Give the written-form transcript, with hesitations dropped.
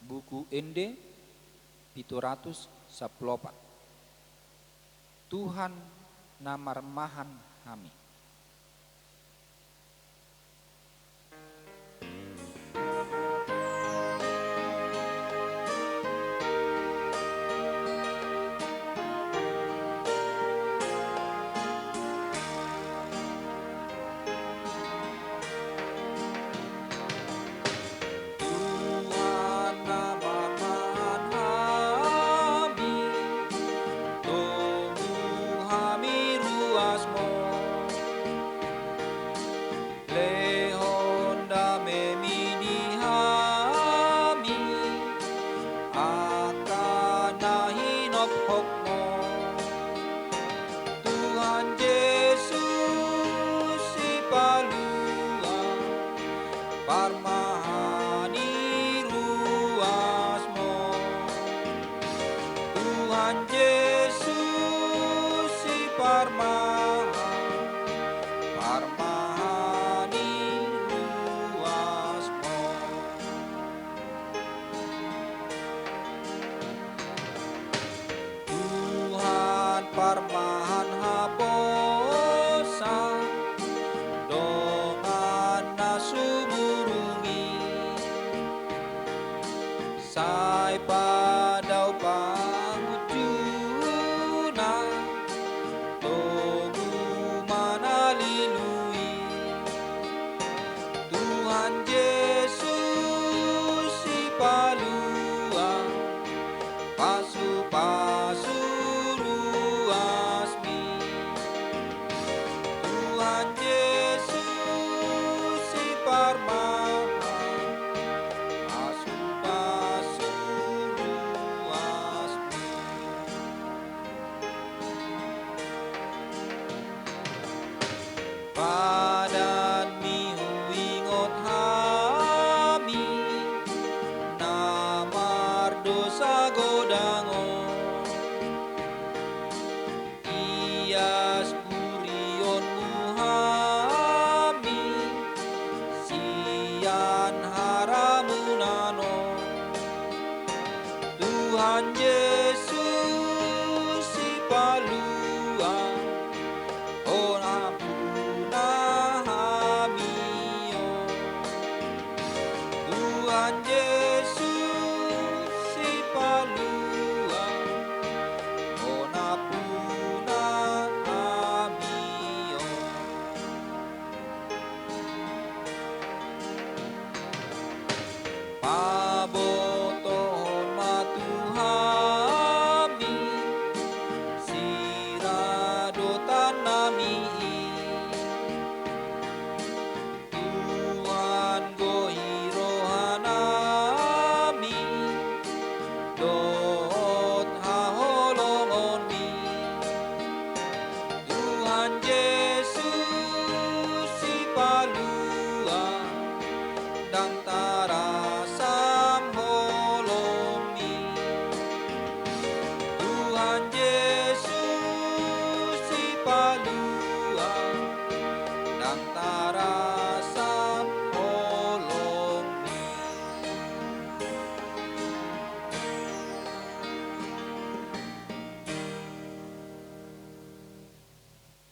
buku Ende 714. Tuhan namarmahan kami. Parmahani ruasmu, Tuhan Yesus si parmahani ruasmu. Tuhan parmahan haposa dongan nasumurungi sai padau pangujuna togu manalilui Tuhan Yesus si palua pasu-pasu ruasmi Tuhan Yesus si parmahan pasu-pasu ruasmi padan mihuingot hami namar dosa godango ias burion muhami sian haramunano Tuhan Yesus si palua on ampuna hamio Tuhan Yesus si palua on ampuna hamio pabotohon matuhami siradotan nami Tuhan gohirohanami dot haholongonmi Tuhan Yesus si palua dang